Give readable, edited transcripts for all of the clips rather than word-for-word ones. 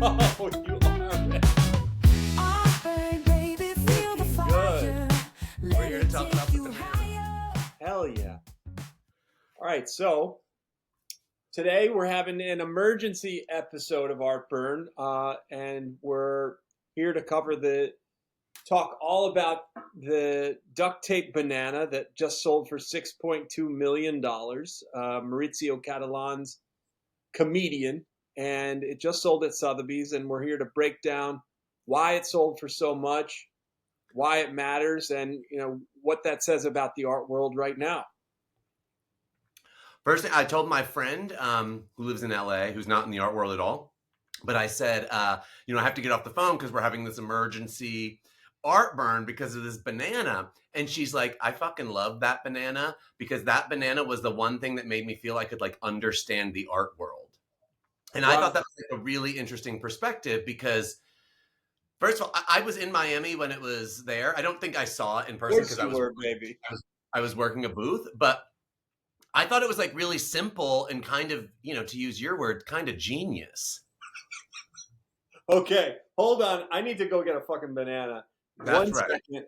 Oh, you are ready. Good. We're here to talk about the banana. Hell yeah. All right, so today we're having an emergency episode of Artburn, and we're here to talk all about the duct tape banana that just sold for $6.2 million. Maurizio Cattelan's comedian, and it just sold at Sotheby's, and we're here to break down why it sold for so much, why it matters, and what that says about the art world right now. First, I told my friend who lives in LA, who's not in the art world at all, but I said, I have to get off the phone because we're having this emergency art burn because of this banana. And she's like, I fucking love that banana because that banana was the one thing that made me feel I could understand the art world. And Wow. I thought that was a really interesting perspective because, first of all, I was in Miami when it was there. I don't think I saw it in person because I was working a booth, but I thought it was really simple and kind of, to use your word, kind of genius. Okay, hold on. I need to go get a fucking banana. That's right. Second.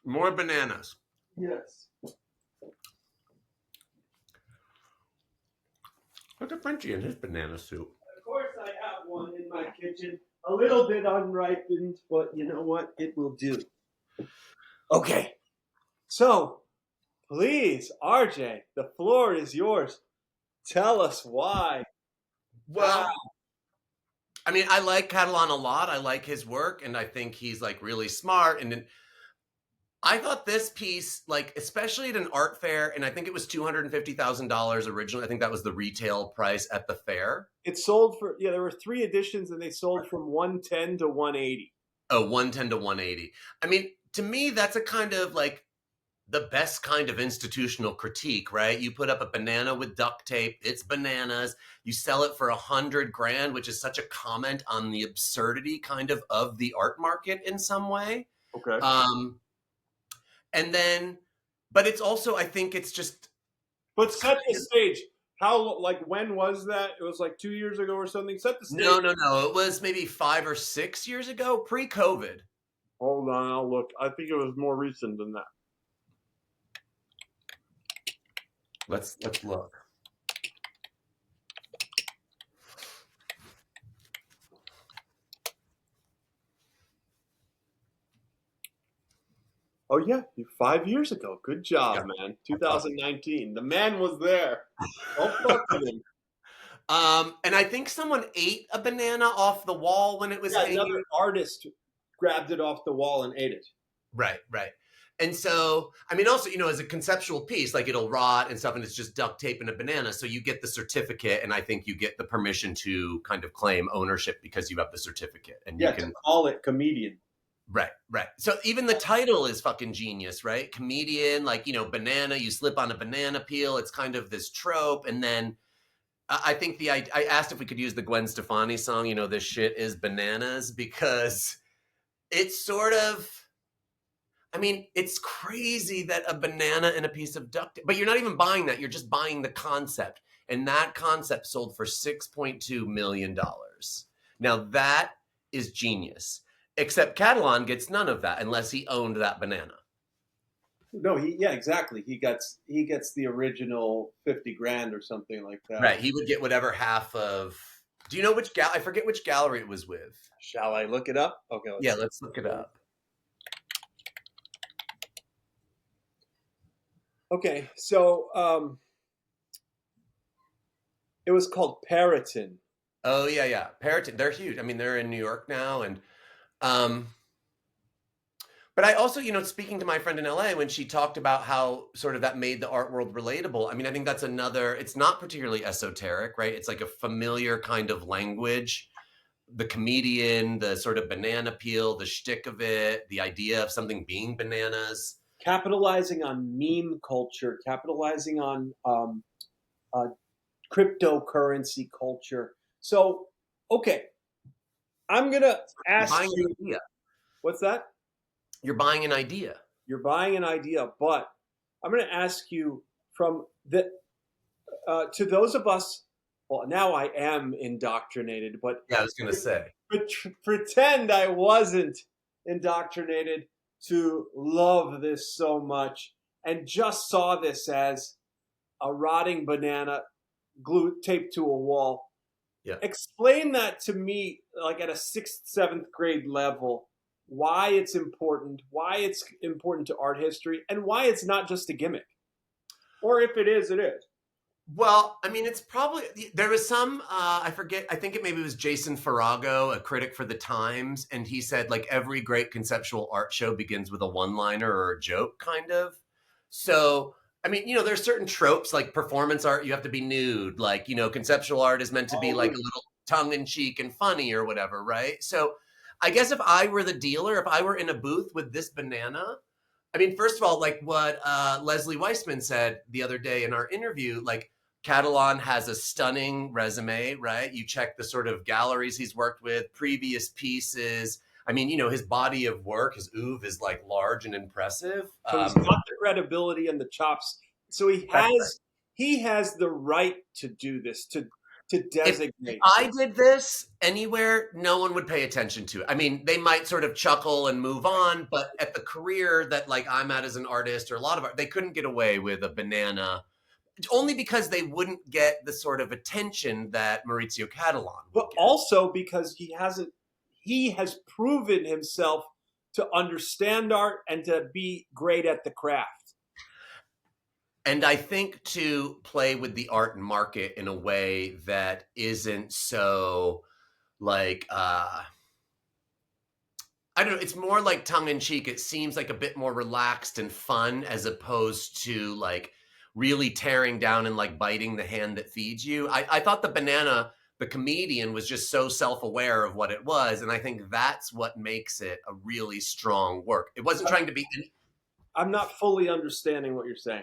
More bananas. Yes. Look at Frenchie in his banana soup. Of course I have one in my kitchen. A little bit unripened, but you know what? It will do. Okay. So, please, RJ, the floor is yours. Tell us why. Well, I mean, I like Cattelan a lot. I like his work, and I think he's really smart. And I thought this piece, especially at an art fair, and I think it was $250,000 originally. I think that was the retail price at the fair. It sold for, there were 3 editions, and they sold from 110 to 180. Oh, 110 to 180. I mean, to me, that's a kind of the best kind of institutional critique, right? You put up a banana with duct tape, it's bananas. You sell it for $100,000, which is such a comment on the absurdity kind of the art market in some way. Okay. And then, but it's also, I think it's just. But set the stage. How, when was that? It was 2 years ago or something? Set the stage. No. It was maybe 5 or 6 years ago, pre-COVID. Hold on, I'll look. I think it was more recent than that. Let's look. Oh yeah, 5 years ago. Good job, man. 2019. The man was there. Don't fuck with him. And I think someone ate a banana off the wall when it was hanging. Another artist grabbed it off the wall and ate it. Right. And so, I mean, also, as a conceptual piece, it'll rot and stuff, and it's just duct tape and a banana. So you get the certificate, and I think you get the permission to kind of claim ownership because you have the certificate. And you can call it comedian. Right. So even the title is fucking genius, right? Comedian, banana, you slip on a banana peel. It's kind of this trope. And then I think I asked if we could use the Gwen Stefani song, this shit is bananas, because it's sort of, I mean, it's crazy that a banana and a piece of duct tape, but you're not even buying that. You're just buying the concept. And that concept sold for $6.2 million. Now that is genius. Except Cattelan gets none of that unless he owned that banana. No, exactly. He gets the original $50,000 or something like that. Right. He would get whatever half of. Do you know which I forget which gallery it was with. Shall I look it up? Okay. Let's look it up. Okay, so it was called Periton. Oh yeah, Periton. They're huge. I mean, they're in New York now, and but I also, speaking to my friend in LA when she talked about how sort of that made the art world relatable. I mean, I think that's it's not particularly esoteric, right? It's a familiar kind of language. The comedian, the sort of banana peel, the shtick of it, the idea of something being bananas. Capitalizing on meme culture, capitalizing on cryptocurrency culture. So, okay, I'm going to ask you. Idea. What's that? You're buying an idea. You're buying an idea, but I'm going to ask you from to those of us. Well, now I am indoctrinated, but yeah, I was going to say pretend I wasn't indoctrinated to love this so much and just saw this as a rotting banana glued taped to a wall. Yeah. Explain that to me, like at a sixth, seventh grade level, why it's important to art history, and why it's not just a gimmick. Or if it is, it is. Well, I mean, it's probably there was some I forget. I think it maybe was Jason Farago, a critic for the Times, and he said like every great conceptual art show begins with a one-liner or a joke, kind of. So, I mean, there's certain tropes like performance art. You have to be nude. Like, conceptual art is meant to be like a little tongue-in-cheek and funny or whatever, right? So, I guess if I were the dealer, if I were in a booth with this banana, I mean, first of all, like what Leslie Weissman said the other day in our interview, like Cattelan has a stunning resume, right? You check the sort of galleries he's worked with, previous pieces. I mean, his body of work, his oeuvre is like large and impressive. So he's got the credibility and the chops. So That's right. he has the right to do this, to If designate. I did this anywhere, no one would pay attention to it. I mean, they might sort of chuckle and move on, but at the career that like I'm at as an artist or a lot of art, they couldn't get away with a banana only because they wouldn't get the sort of attention that Maurizio Cattelan would But get. also because he has proven himself to understand art and to be great at the craft. And I think to play with the art and market in a way that isn't so like I don't know, it's more like tongue in cheek. It seems like a bit more relaxed and fun as opposed to like really tearing down and like biting the hand that feeds you. I thought the banana, the comedian, was just so self-aware of what it was. And I think that's what makes it a really strong work. It wasn't trying to be. I'm not fully understanding what you're saying.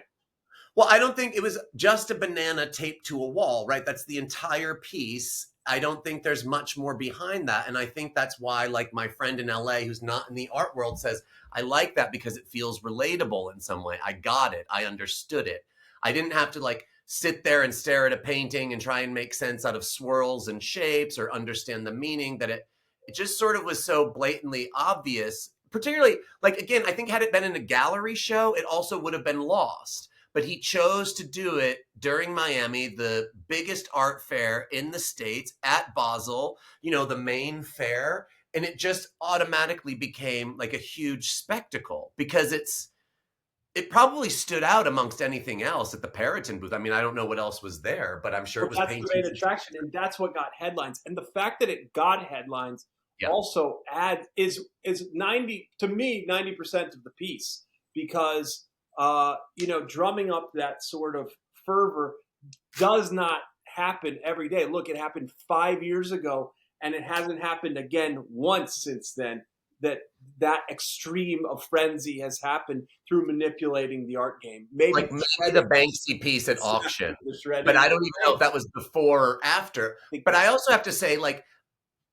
Well, I don't think it was just a banana taped to a wall, right? That's the entire piece. I don't think there's much more behind that. And I think that's why, like, my friend in LA who's not in the art world says, I like that because it feels relatable in some way. I got it. I understood it. I didn't have to, like, sit there and stare at a painting and try and make sense out of swirls and shapes or understand the meaning, that it just sort of was so blatantly obvious. Particularly, like, again, I think had it been in a gallery show, it also would have been lost. But he chose to do it during Miami, the biggest art fair in the States, at Basel, the main fair. And it just automatically became like a huge spectacle because it probably stood out amongst anything else at the Periton booth. I mean, I don't know what else was there, but I'm sure it But was that's the paintings main and attraction, and that's what got headlines. And the fact that it got headlines yeah. also adds is 90% of the piece, because drumming up that sort of fervor does not happen every day. Look, it happened 5 years ago, and it hasn't happened again once since then. That extreme of frenzy has happened through manipulating the art game. Maybe Like maybe the Banksy piece at auction, the but shredding. I don't even know if that was before or after. But I also have to say, like,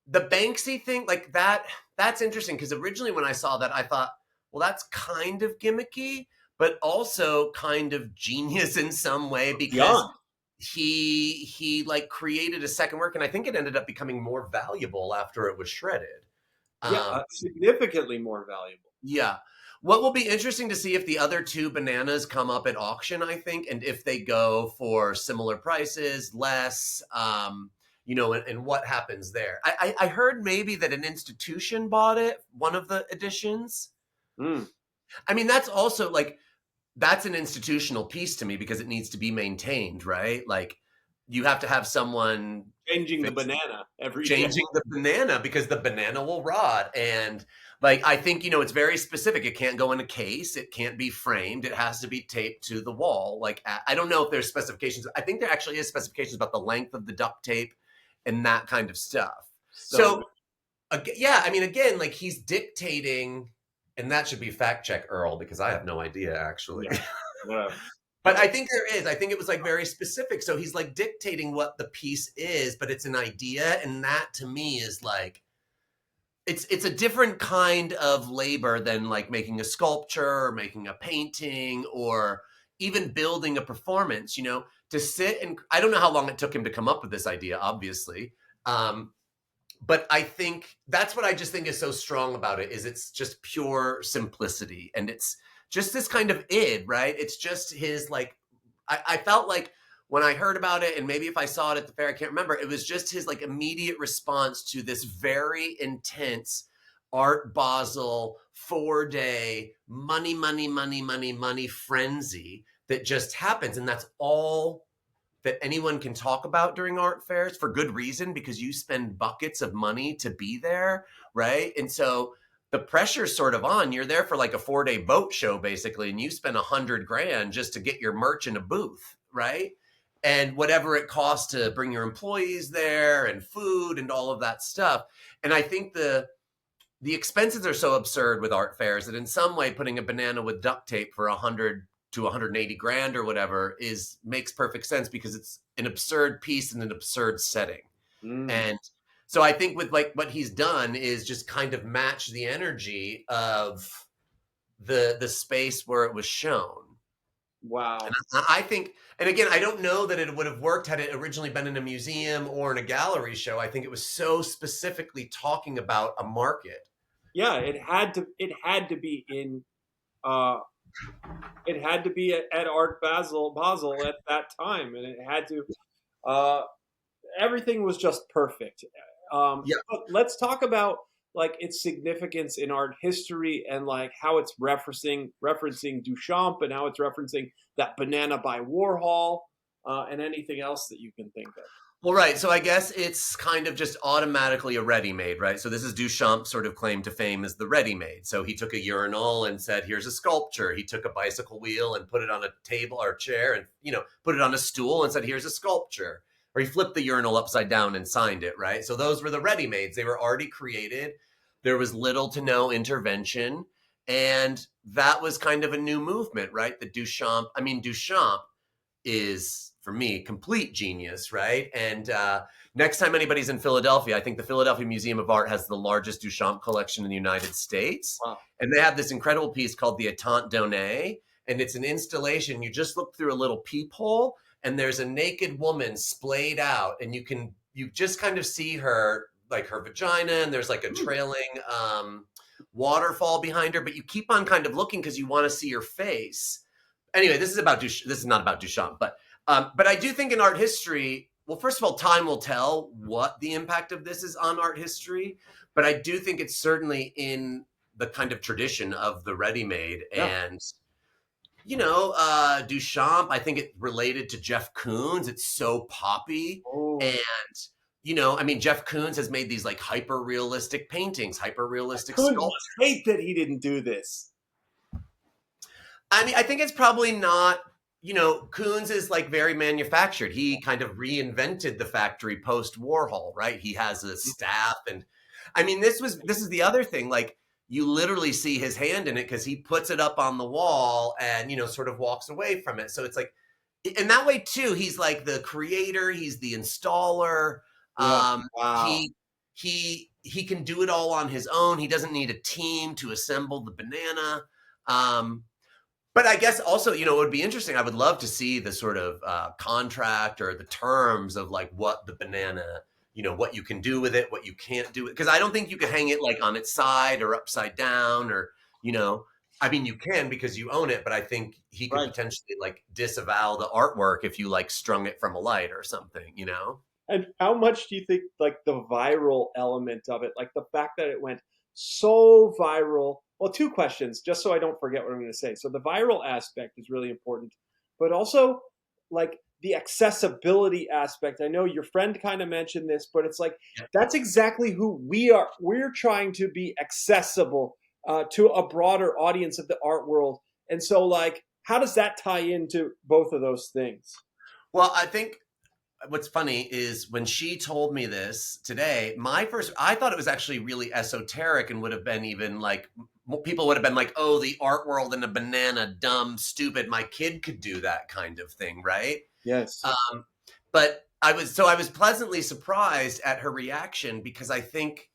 the Banksy thing, like that's interesting because originally when I saw that, I thought, well, that's kind of gimmicky, but also kind of genius in some way because Beyond. he like created a second work, and I think it ended up becoming more valuable after it was shredded. Yeah, significantly more valuable. Yeah. What will be interesting to see if the other two bananas come up at auction, I think, and if they go for similar prices, less, and what happens there. I heard maybe that an institution bought it, one of the editions. Mm. I mean, that's also like, that's an institutional piece to me because it needs to be maintained, right? Like, you have to have someone Changing the banana every day. changing the banana because the banana will rot. And like, I think, it's very specific. It can't go in a case. It can't be framed. It has to be taped to the wall. Like, I don't know if there's specifications. I think there actually is specifications about the length of the duct tape and that kind of stuff. So yeah, I mean, again, like he's dictating, and that should be fact check Earl because I have no idea actually. Yeah, whatever. But I think there is. I think it was like very specific. So he's like dictating what the piece is, but it's an idea. And that to me is like, it's a different kind of labor than like making a sculpture or making a painting or even building a performance, to sit and I don't know how long it took him to come up with this idea, obviously. but I think that's what I just think is so strong about it, is it's just pure simplicity. And it's just this kind of id, right? It's just his, like, I felt like when I heard about it, and maybe if I saw it at the fair, I can't remember, it was just his like immediate response to this very intense Art Basel 4-day money, money, money, money, money frenzy that just happens. And that's all that anyone can talk about during art fairs, for good reason, because you spend buckets of money to be there, right? And so the pressure's sort of on. You're there for like a 4-day boat show, basically, and you spend $100,000 just to get your merch in a booth, right? And whatever it costs to bring your employees there and food and all of that stuff. And I think the expenses are so absurd with art fairs that in some way putting a banana with duct tape for 100 to 180 grand or whatever makes perfect sense, because it's an absurd piece in an absurd setting. Mm. And so I think with like what he's done is just kind of match the energy of the space where it was shown. And Wow. I think, and again, I don't know that it would have worked had it originally been in a museum or in a gallery show. I think it was so specifically talking about a market. Yeah, it had to be in uh it had to be at Art Basel at that time, and it had to uh everything was just perfect. Yeah. But let's talk about like its significance in art history, and like how it's referencing Duchamp, and how it's referencing that banana by Warhol, and anything else that you can think of. Well, right. So I guess it's kind of just automatically a ready-made, right? So this is Duchamp's sort of claim to fame, is the ready-made. So he took a urinal and said, here's a sculpture. He took a bicycle wheel and put it on a table or chair and, put it on a stool and said, here's a sculpture. Or he flipped the urinal upside down and signed it, right? So those were the ready-mades. They were already created. There was little to no intervention. And that was kind of a new movement, right? Duchamp is, for me, complete genius, right? And next time anybody's in Philadelphia, I think the Philadelphia Museum of Art has the largest Duchamp collection in the United States. Wow. And they have this incredible piece called the Attente Donnée. And it's an installation. You just look through a little peephole and there's a naked woman splayed out. And you just kind of see her, like her vagina, and there's like a trailing waterfall behind her. But you keep on kind of looking because you want to see her face. Anyway, this is not about Duchamp, but I do think in art history, well, first of all, time will tell what the impact of this is on art history, but I do think it's certainly in the kind of tradition of the ready-made. Yeah. And Duchamp, I think it related to Jeff Koons. It's so poppy. Oh. And Jeff Koons has made these like hyper realistic paintings, hyper realistic Coons sculptures. must hate that he didn't do this. I think it's probably not, Koons is like very manufactured. He kind of reinvented the factory post Warhol, right? He has a staff. And this is the other thing. Like, you literally see his hand in it because he puts it up on the wall and, sort of walks away from it. So it's like, in that way too, he's like the creator, he's the installer. Yeah. Wow. He can do it all on his own. He doesn't need a team to assemble the banana. But I guess also, it would be interesting. I would love to see the sort of contract or the terms of like what the banana, what you can do with it, what you can't do. Because I don't think you can hang it like on its side or upside down or, you can because you own it. But I think he could potentially like disavow the artwork if you like strung it from a light or something, And how much do you think like the viral element of it, like the fact that it went so viral? Well, two questions, just so I don't forget what I'm going to say. So the viral aspect is really important, but also like the accessibility aspect. I know your friend kind of mentioned this, but it's like that's exactly who we are. We're trying to be accessible to a broader audience of the art world. And so, like, how does that tie into both of those things? Well, I think what's funny is when she told me this today, I thought it was actually really esoteric and would have been even like, people would have been like, oh, the art world and a banana, dumb, stupid. My kid could do that kind of thing, right? Yes. But I was pleasantly surprised at her reaction, because I think,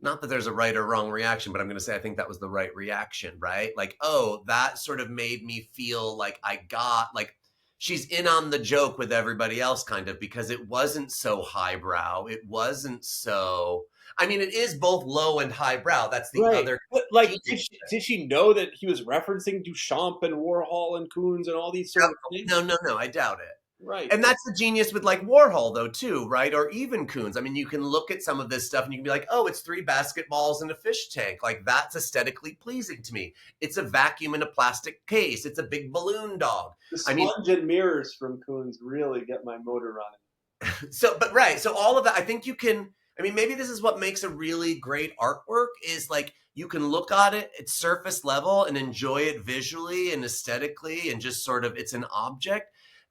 not that there's a right or wrong reaction, but I'm going to say I think that was the right reaction, right? Like, oh, that sort of made me feel like I got like, she's in on the joke with everybody else, kind of, because it wasn't so highbrow. It wasn't so. I mean, it is both low and highbrow. That's the Right. other But, like, genius. did she know that he was referencing Duchamp and Warhol and Koons and all these sort of things? No, I doubt it. Right. And that's the genius with like Warhol, though, too, right? Or even Koons. I mean, you can look at some of this stuff and you can be like, oh, it's 3 basketballs in a fish tank. Like, that's aesthetically pleasing to me. It's a vacuum in a plastic case. It's a big balloon dog. The sponge and mirrors from Koons really get my motor running. So, but right. So all of that, I think you can, I mean, maybe this is what makes a really great artwork is like, you can look at it at surface level and enjoy it visually and aesthetically and just sort of, it's an object.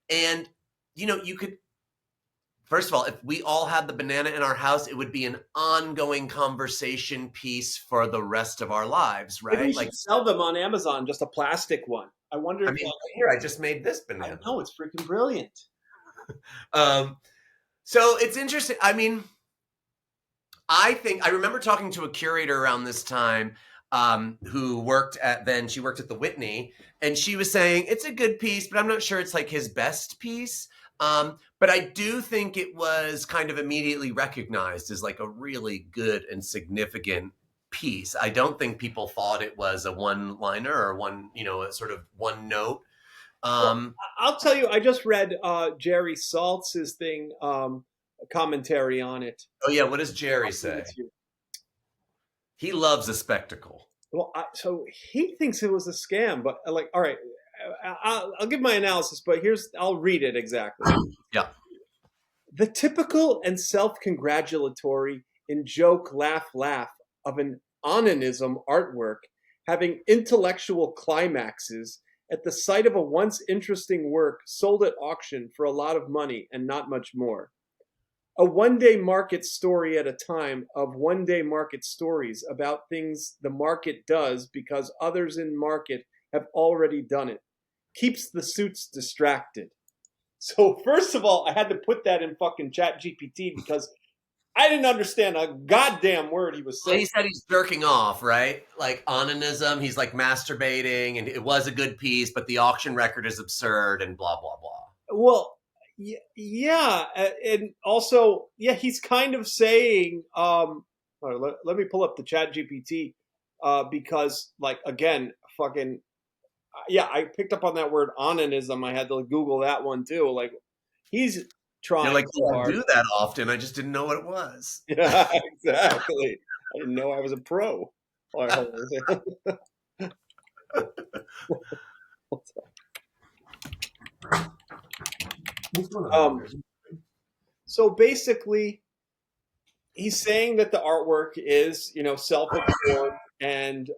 And, you know, you could, first of all, if we all had the banana in our house, it would be an ongoing conversation piece for the rest of our lives, right? Maybe we like should sell them on Amazon, just a plastic one. I wonder. I mean, here, I just made this banana. I know, it's freaking brilliant. So it's interesting. I mean, I remember talking to a curator around this time who worked at the Whitney, and she was saying it's a good piece, but I'm not sure it's like his best piece. But I do think it was kind of immediately recognized as like a really good and significant piece. I don't think people thought it was a one-liner or one, you know, a sort of one note. Well, I'll tell you, I just read Jerry Saltz's thing, commentary on it. Oh yeah, what does Jerry say? He loves a spectacle. Well, so he thinks it was a scam, but like, all right, I'll give my analysis, but I'll read it exactly. Yeah. The typical and self-congratulatory in joke laugh of an onanism artwork having intellectual climaxes at the sight of a once interesting work sold at auction for a lot of money and not much more. A one-day market story at a time of one-day market stories about things the market does because others in market have already done it. Keeps the suits distracted. So first of all, I had to put that in fucking ChatGPT because I didn't understand a goddamn word he was saying. Well, he said he's jerking off, right? Like onanism, he's like masturbating, and it was a good piece, but the auction record is absurd, and blah blah blah. Well, yeah, and also, yeah, he's kind of saying. Let me pull up the ChatGPT because, like, again, fucking. Yeah, I picked up on that word onanism. I had to Google that one too. Like, he's trying. You're like, so I hard. do that often. I just didn't know what it was. Yeah, exactly. I didn't know I was a pro. So basically, he's saying that the artwork is, you know, self-absorbed, and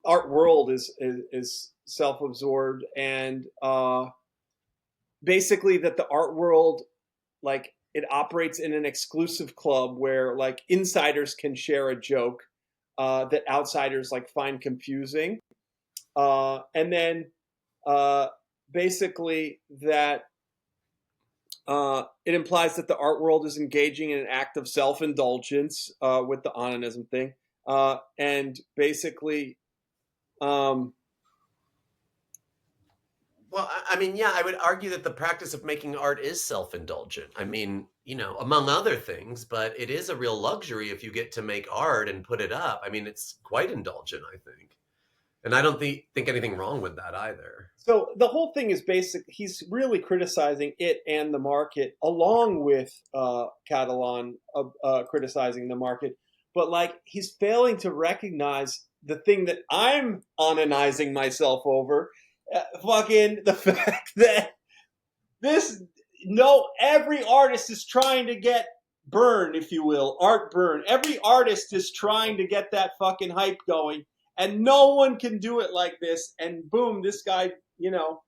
art world is self-absorbed, and basically that the art world, like, it operates in an exclusive club where like insiders can share a joke that outsiders like find confusing, and then basically that it implies that the art world is engaging in an act of self-indulgence with the onanism thing, and basically well, I mean, yeah, I would argue that the practice of making art is self-indulgent. I mean, you know, among other things, but it is a real luxury if you get to make art and put it up. I mean, it's quite indulgent, I think. And I don't think anything wrong with that either. So the whole thing is he's really criticizing it and the market, along with Cattelan criticizing the market. But like, he's failing to recognize the thing that I'm onanizing myself over, fucking the fact that every artist is trying to get burn, if you will, art burn. Every artist is trying to get that fucking hype going. And no one can do it like this. And boom, this guy, you know,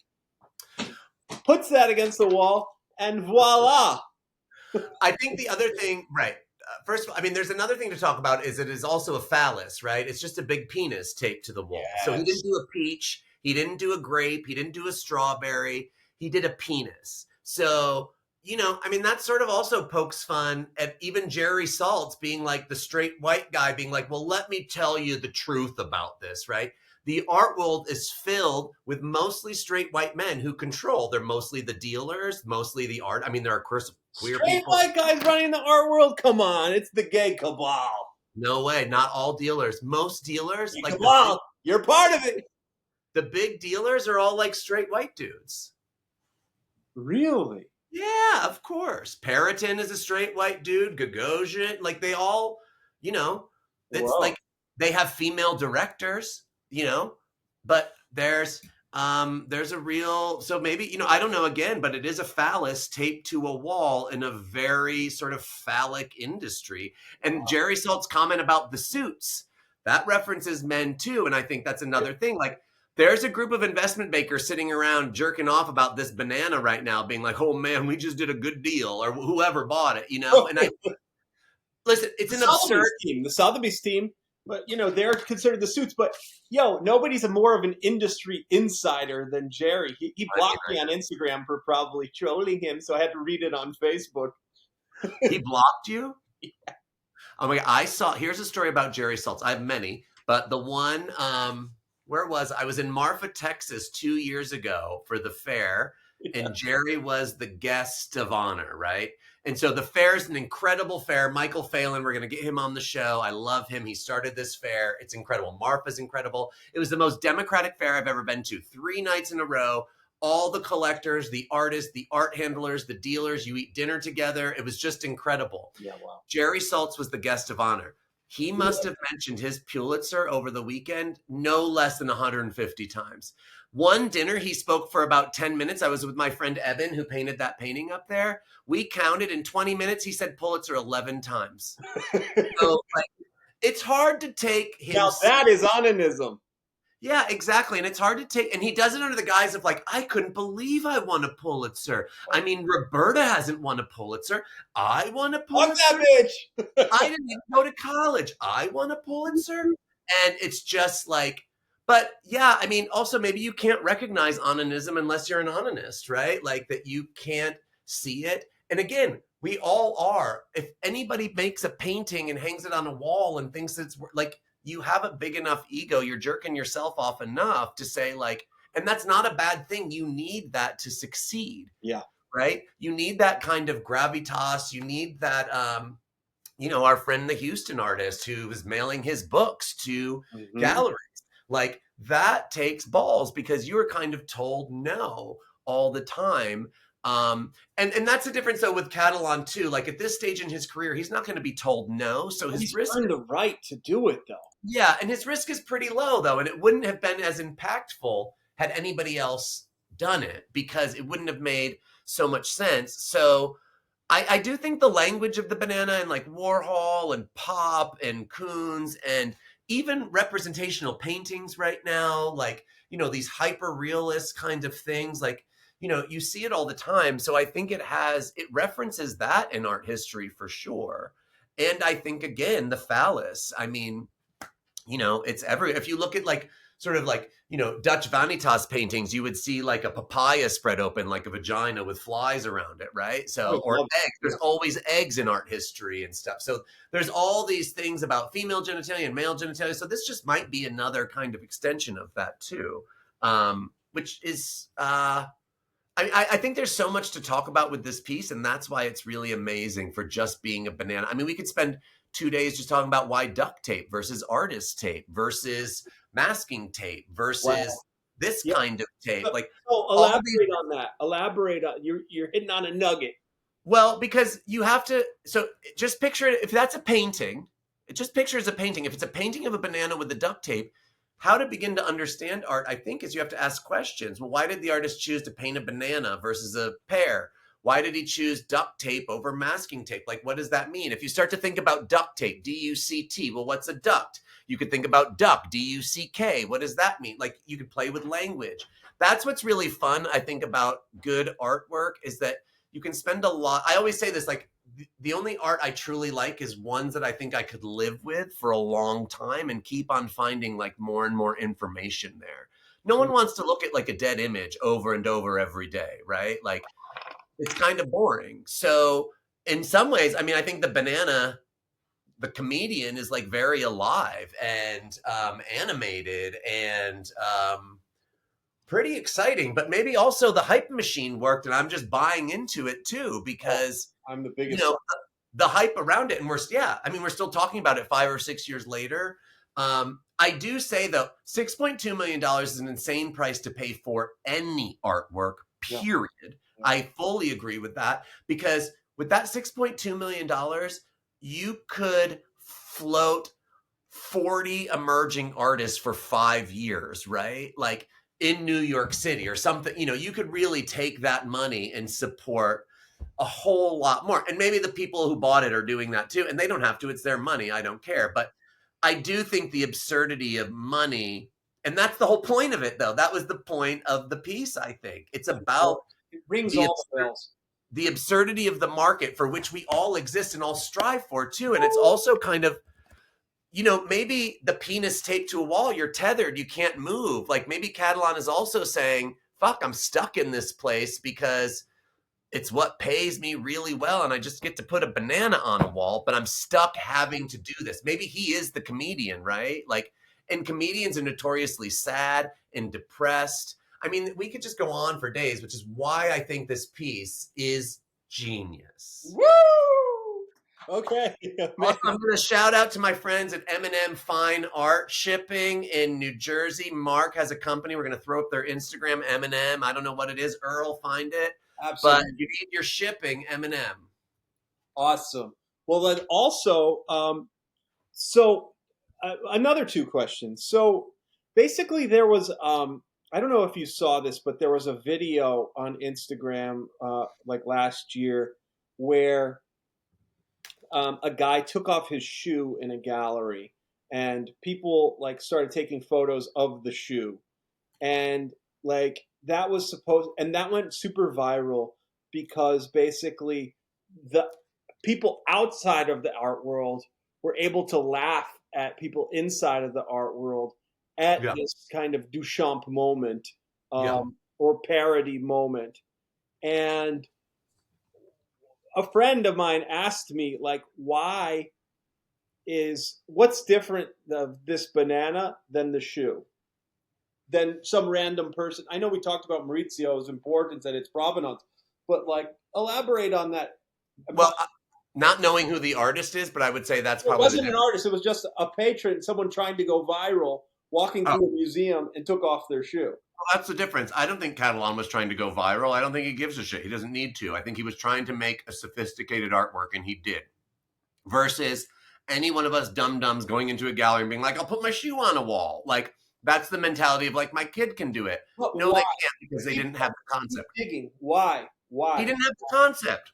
puts that against the wall, and voila. I think the other thing, right. First of all, I mean, there's another thing to talk about is it is also a phallus, right? It's just a big penis taped to the wall. Yes. So he didn't do a peach. He didn't do a grape. He didn't do a strawberry. He did a penis. So, you know, I mean, that sort of also pokes fun at even Jerry Saltz being like the straight white guy being like, well, let me tell you the truth about this, right? the art world is filled with mostly straight white men who control. They're mostly the dealers, mostly the art. I mean, there are, of course, queer Straight people. white guys running the art world? Come on, it's the gay cabal. No way, not all dealers. Most dealers, Gay like cabal, you're part of it. the big dealers are all like straight white dudes. Really? Yeah, of course. Periton is a straight white dude. Gagosian, like they all, you know, it's Whoa. like they have female directors, but there's a real, so maybe, I don't know again, but it is a phallus taped to a wall in a very sort of phallic industry. And Jerry Salt's comment about the suits, that references men too. And I think that's another thing. Like, there's a group of investment bankers sitting around jerking off about this banana right now, being like, oh man, we just did a good deal, or whoever bought it, And I listen, it's an absurd team, the Sotheby's team, but they're considered the suits. But nobody's more of an industry insider than Jerry. He blocked me on Instagram for probably trolling him, so I had to read it on Facebook. He blocked you? Yeah. Oh my God, here's a story about Jerry Saltz. I have many, but the one, where was I? Was in Marfa, Texas 2 years ago for the fair, and Jerry was the guest of honor, right? And so the fair is an incredible fair. Michael Phelan, we're going to get him on the show. I love him. He started this fair. It's incredible. Marfa's incredible. It was the most democratic fair I've ever been to. 3 nights in a row. All the collectors, the artists, the art handlers, the dealers, you eat dinner together. It was just incredible. Yeah, wow. Jerry Saltz was the guest of honor. He must have mentioned his Pulitzer over the weekend no less than 150 times. One dinner, he spoke for about 10 minutes. I was with my friend Evan, who painted that painting up there. We counted in 20 minutes. He said Pulitzer 11 times. So, it's hard to take him. Now that is onanism. Yeah, exactly. And it's hard to take. And he does it under the guise of I couldn't believe I won a Pulitzer. I mean, Roberta hasn't won a Pulitzer. I won a Pulitzer. Fuck that bitch. I didn't even go to college. I won a Pulitzer. And it's just but yeah, I mean, also maybe you can't recognize onanism unless you're an onanist, right? Like that you can't see it. And again, we all are. If anybody makes a painting and hangs it on a wall and thinks it's you have a big enough ego, you're jerking yourself off enough to say and that's not a bad thing. You need that to succeed. Yeah. Right? You need that kind of gravitas. You need that, our friend, the Houston artist who was mailing his books to galleries. That takes balls because you were kind of told no all the time. And that's the difference though with Cattelan too. At this stage in his career, he's not going to be told no. So his risk earned the right to do it though. Yeah, and his risk is pretty low though, and it wouldn't have been as impactful had anybody else done it because it wouldn't have made so much sense. So I do think the language of the banana and Warhol and Pop and Koons and even representational paintings right now, these hyper realist kind of things, you see it all the time. So I think it references that in art history for sure. And I think again, the phallus, I mean, it's if you look at Dutch Vanitas paintings, you would see a papaya spread open, like a vagina with flies around it, right? So, or eggs. There's always eggs in art history and stuff. So there's all these things about female genitalia and male genitalia. So this just might be another kind of extension of that too, which is, I think there's so much to talk about with this piece, and that's why it's really amazing for just being a banana. I mean, we could spend 2 days just talking about why duct tape versus artist tape versus masking tape versus this kind of tape. So elaborate on that. Elaborate on you're hitting on a nugget. Well, because you have to. So just picture it. If that's a painting, just picture it as a painting. If it's a painting of a banana with the duct tape, how to begin to understand art, I think, is you have to ask questions. Well, why did the artist choose to paint a banana versus a pear? Why did he choose duct tape over masking tape? What does that mean? If you start to think about duct tape, D-U-C-T, well, what's a duct? You could think about duck, D-U-C-K. What does that mean? You could play with language. That's what's really fun, I think, about good artwork is that you can spend a lot. I always say this, the only art I truly like is ones that I think I could live with for a long time and keep on finding more and more information there. No one wants to look at a dead image over and over every day, right? It's kind of boring. So in some ways, I mean, I think the banana the comedian is like very alive and animated and pretty exciting. But maybe also the hype machine worked, and I'm just buying into it too because I'm the you biggest. know the hype around it, and we're still talking about it 5 or 6 years later. I do say though, $6.2 million is an insane price to pay for any artwork. Yeah. Period. Yeah. I fully agree with that because with that $6.2 million, you could float 40 emerging artists for 5 years, right? Like in New York City or something. You could really take that money and support a whole lot more. And maybe the people who bought it are doing that too. And they don't have to, it's their money. I don't care. But I do think the absurdity of money, and that's the whole point of it, though. That was the point of the piece, I think. It's about It rings the, all the bells. the absurdity of the market for which we all exist and all strive for, too. And it's also kind of, maybe the penis taped to a wall, you're tethered, you can't move. Like maybe Cattelan is also saying, fuck, I'm stuck in this place because it's what pays me really well and I just get to put a banana on a wall, but I'm stuck having to do this. Maybe he is the comedian, right? Like, and comedians are notoriously sad and depressed. I mean, we could just go on for days, which is why I think this piece is genius. Woo! Okay. Also, I'm going to shout out to my friends at M&M Fine Art Shipping in New Jersey. Mark has a company. We're going to throw up their Instagram, M&M. I don't know what it is. Earl, find it. Absolutely. But you need your shipping, M&M. Awesome. Well, then also, another two questions. So basically, there was, I don't know if you saw this, but there was a video on Instagram like last year where a guy took off his shoe in a gallery, and people like started taking photos of the shoe, and like that was supposed, and that went super viral because basically the people outside of the art world were able to laugh at people inside of the art world at Yeah. this kind of Duchamp moment, Yeah. or parody moment. And a friend of mine asked me, like, what's different of this banana than the shoe? Than some random person. I know we talked about Maurizio's importance and its provenance, but like elaborate on that. Well, not knowing who the artist is, but I would say that's It probably wasn't an artist, it was just a patron, someone trying to go viral, walking through a museum and took off their shoe. Well, that's the difference. I don't think Cattelan was trying to go viral. I don't think he gives a shit. He doesn't need to. I think he was trying to make a sophisticated artwork, and he did. Versus any one of us dum-dums going into a gallery and being like, I'll put my shoe on a wall. Like, that's the mentality of like, my kid can do it. But no, why? they can't because they didn't have the concept. Digging. Why? He didn't have the concept.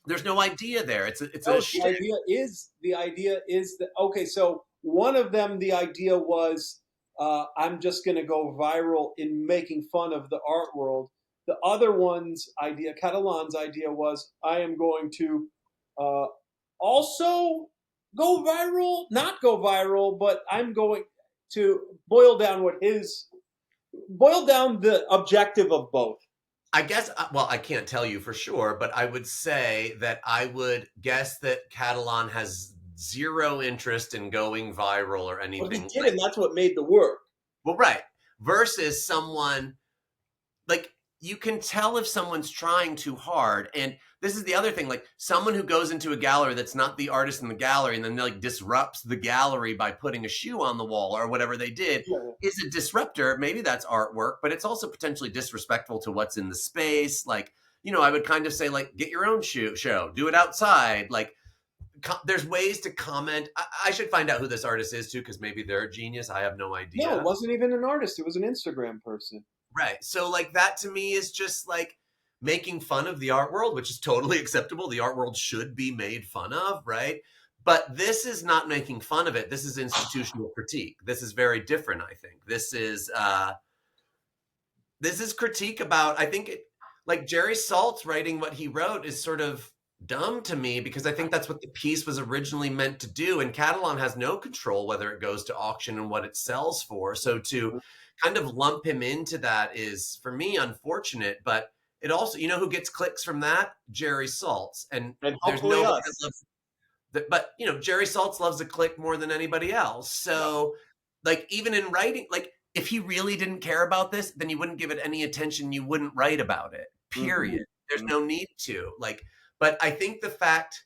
There's no idea there. The idea is that, okay, so one of them, the idea was, I'm just going to go viral in making fun of the art world. The other one's idea, Cattelan's idea, was I am going to also go viral, not go viral, but I'm going to boil down the objective of both. I guess, well, I can't tell you for sure, but I would say that I would guess that Cattelan has zero interest in going viral or anything. But he did, and that's what made the work. Well, right. Versus someone, like, you can tell if someone's trying too hard. And this is the other thing, like someone who goes into a gallery that's not the artist in the gallery and then like disrupts the gallery by putting a shoe on the wall or whatever they did is a disruptor. Maybe that's artwork, but it's also potentially disrespectful to what's in the space. Like, I would kind of say like, get your own show, do it outside. Like there's ways to comment. I should find out who this artist is too, because maybe they're a genius. I have no idea. No, it wasn't even an artist. It was an Instagram person. Right. So like that to me is just like making fun of the art world, which is totally acceptable. The art world should be made fun of, right? But this is not making fun of it. This is institutional critique. This is very different, I think. This is critique about, I think, like Jerry Saltz writing what he wrote is sort of dumb to me because I think that's what the piece was originally meant to do. And Cattelan has no control whether it goes to auction and what it sells for. So to kind of lump him into that is, for me, unfortunate. But it also, who gets clicks from that? Jerry Saltz. And there's no But Jerry Saltz loves a click more than anybody else. So like even in writing, like if he really didn't care about this, then you wouldn't give it any attention. You wouldn't write about it, period. There's no need to. Like, but I think the fact,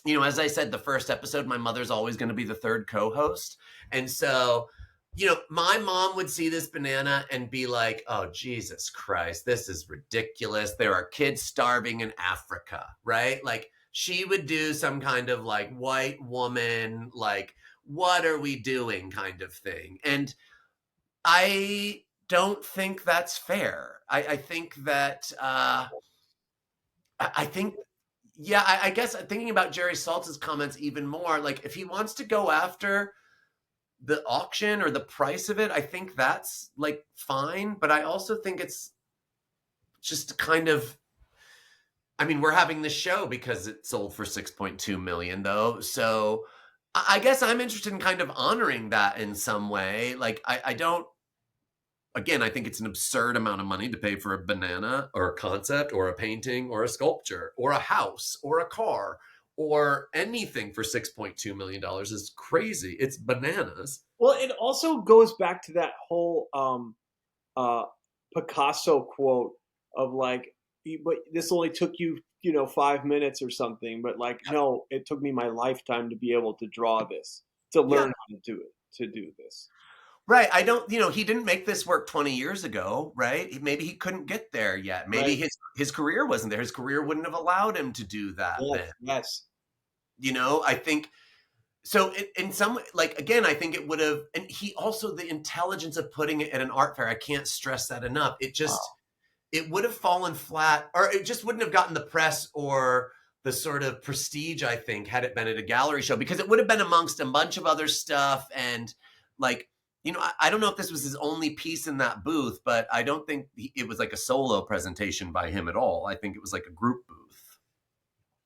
as I said, the first episode, my mother's always going to be the third co-host. And so, my mom would see this banana and be like, oh, Jesus Christ, this is ridiculous. There are kids starving in Africa, right? Like she would do some kind of like white woman, like, what are we doing kind of thing. And I don't think that's fair. I think that, I think, yeah, I guess thinking about Jerry Saltz's comments even more, like if he wants to go after the auction or the price of it, I think that's like fine. But I also think it's just kind of, I mean, we're having this show because it sold for 6.2 million though. So I guess I'm interested in kind of honoring that in some way. Like I don't, again, I think it's an absurd amount of money to pay for a banana or a concept or a painting or a sculpture or a house or a car or anything for $6.2 million is crazy. It's bananas. Well, it also goes back to that whole Picasso quote of like, but this only took you, 5 minutes or something. But like, no, it took me my lifetime to be able to draw this, to learn how to do it, to do this. Right. I don't, he didn't make this work 20 years ago, right? Maybe he couldn't get there yet. Maybe his career wasn't there. His career wouldn't have allowed him to do that then. Yes. I think so in some, like, again, I think it would have, and he also, the intelligence of putting it at an art fair, I can't stress that enough. It just, it would have fallen flat, or it just wouldn't have gotten the press or the sort of prestige, I think, had it been at a gallery show, because it would have been amongst a bunch of other stuff. And like, I don't know if this was his only piece in that booth, but I don't think it was like a solo presentation by him at all. I think it was like a group booth.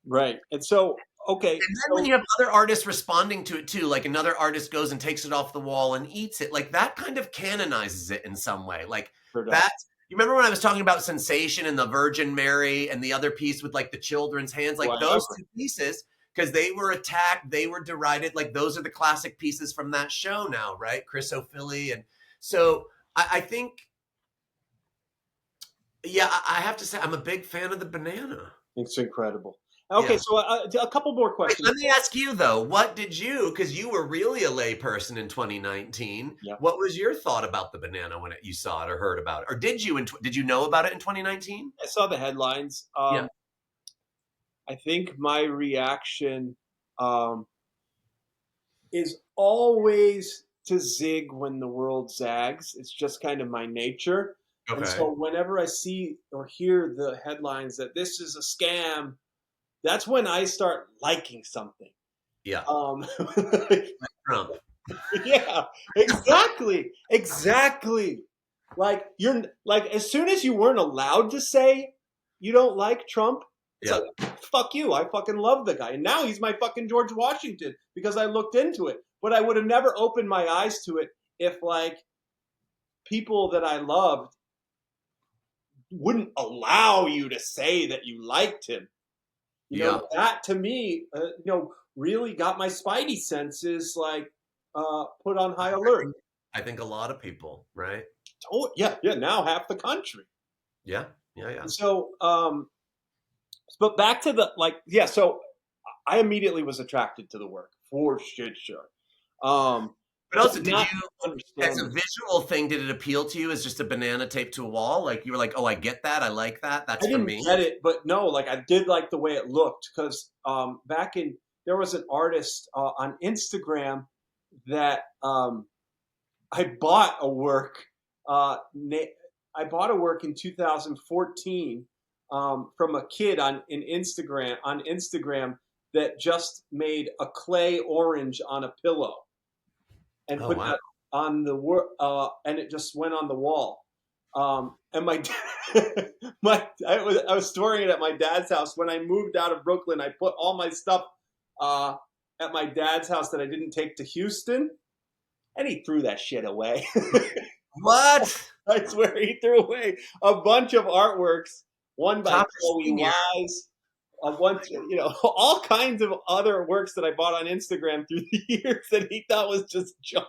Right. And so, okay. And then when you have other artists responding to it too, like another artist goes and takes it off the wall and eats it, like that kind of canonizes it in some way. Like that. You remember when I was talking about Sensation and the Virgin Mary and the other piece with like the children's hands, like those two pieces, because they were attacked, they were derided. Like those are the classic pieces from that show now, right? Chris O'Philly. And so I think, yeah, I have to say I'm a big fan of the banana. It's incredible. Okay, so a couple more questions. Wait, let me ask you though, what did you, because you were really a lay person in 2019, what was your thought about the banana when you saw it or heard about it? Or did you know about it in 2019? I saw the headlines. I think my reaction is always to zig when the world zags. It's just kind of my nature. Okay. And so whenever I see or hear the headlines that this is a scam, that's when I start liking something. Yeah. Like Trump. Yeah, exactly. Exactly. Like you're like, as soon as you weren't allowed to say you don't like Trump, it's like, fuck you. I fucking love the guy. And now he's my fucking George Washington because I looked into it. But I would have never opened my eyes to it if like people that I loved wouldn't allow you to say that you liked him. You know, that to me, really got my spidey senses like put on high alert. I think a lot of people, right? Oh yeah, now half the country. Yeah. So, but back to the so I immediately was attracted to the work for sure. But also, did you, as a visual thing, did it appeal to you as just a banana taped to a wall? Like you were like, oh, I get that. I like that. That's for me. I didn't get it, but no, like I did like the way it looked because there was an artist on Instagram that I bought a work. I bought a work in 2014 from a kid on Instagram that just made a clay orange on a pillow. And put that on the and it just went on the wall. And I was storing it at my dad's house. When I moved out of Brooklyn, I put all my stuff at my dad's house that I didn't take to Houston, and he threw that shit away. What? I swear he threw away a bunch of artworks. One by Chloe Wise, once, all kinds of other works that I bought on Instagram through the years that he thought was just junk.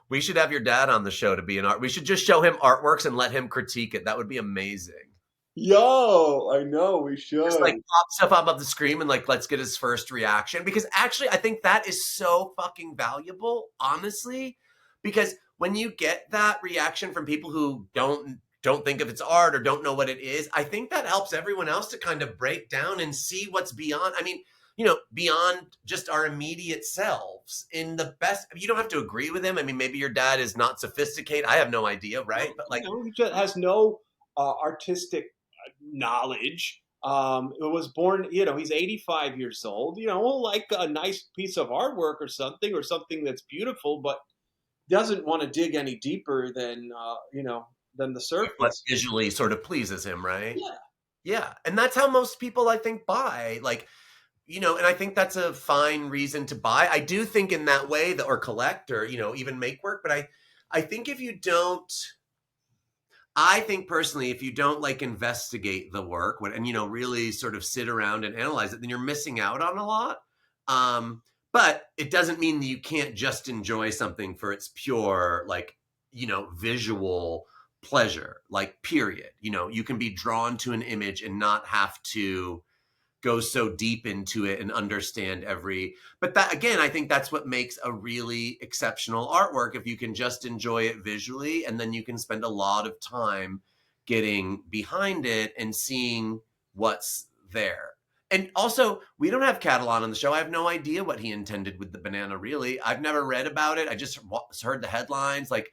We should have your dad on the show to be an art. We should just show him artworks and let him critique it. That would be amazing. Yo, I know we Just should. like pop stuff up the screen and like let's get his first reaction. Because actually, I think that is so fucking valuable, honestly. Because when you get that reaction from people who don't think of it's art or don't know what it is, I think that helps everyone else to kind of break down and see what's beyond. I mean, beyond just our immediate selves in the best. You don't have to agree with him. I mean, maybe your dad is not sophisticated. I have no idea, right? But like, He just has no artistic knowledge. It was born, he's 85 years old. He'll like a nice piece of artwork or something that's beautiful, but doesn't want to dig any deeper than the what surface. visually sort of pleases him, right? Yeah. Yeah. And that's how most people, I think, buy. Like, and I think that's a fine reason to buy. I do think in that way that, or collect or, even make work. But I think I think personally, if you don't like investigate the work and, really sort of sit around and analyze it, then you're missing out on a lot. But it doesn't mean that you can't just enjoy something for its pure, like, visual pleasure, like, period. You can be drawn to an image and not have to go so deep into it and understand but that, again, I think that's what makes a really exceptional artwork, if you can just enjoy it visually, and then you can spend a lot of time getting behind it and seeing what's there. And also, we don't have Cattelan on the show. I have no idea what he intended with the banana, really. I've never read about it. I just heard the headlines. Like,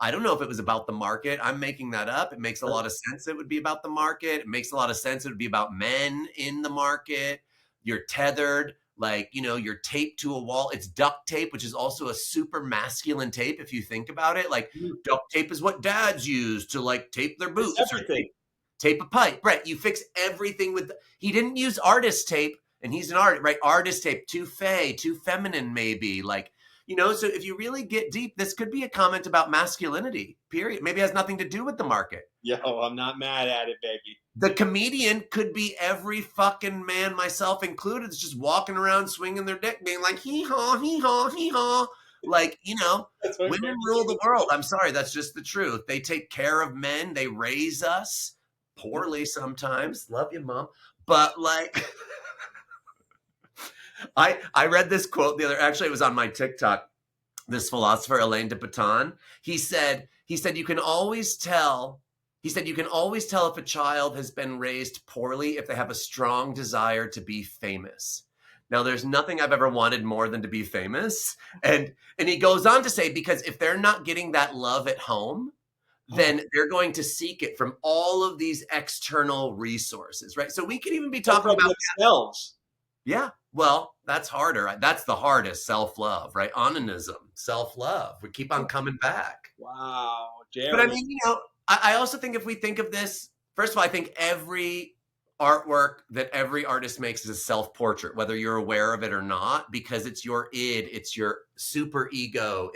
I don't know if it was about the market. I'm making that up. It makes a lot of sense it would be about the market. It makes a lot of sense it would be about men in the market. You're tethered, like, you're taped to a wall. It's duct tape, which is also a super masculine tape if you think about it. Like, duct tape is what dads use to, like, tape their It's boots or everything. tape a pipe. Right. You fix everything he didn't use artist tape, and he's an artist, right? Artist tape, too feminine, maybe. Like, so if you really get deep, this could be a comment about masculinity, period. Maybe it has nothing to do with the market. Yo, I'm not mad at it, baby. The comedian could be every fucking man, myself included, that's just walking around swinging their dick, being like, hee haw, hee haw, hee haw. Like, women rule the world. I'm sorry, that's just the truth. They take care of men. They raise us poorly sometimes. Love you, Mom. But like... I read this quote actually it was on my TikTok, this philosopher, Alain de Botton. He said, you can always tell if a child has been raised poorly if they have a strong desire to be famous. Now, there's nothing I've ever wanted more than to be famous. And he goes on to say, because if they're not getting that love at home, then they're going to seek it from all of these external resources, right? So we could even be talking about themselves. Yeah. Well, that's harder. That's the hardest, self-love, right? Onanism, self-love. We keep on coming back. Wow. But I mean, I also think if we think of this, first of all, I think every artwork that every artist makes is a self-portrait, whether you're aware of it or not, because it's your id, it's your super ego,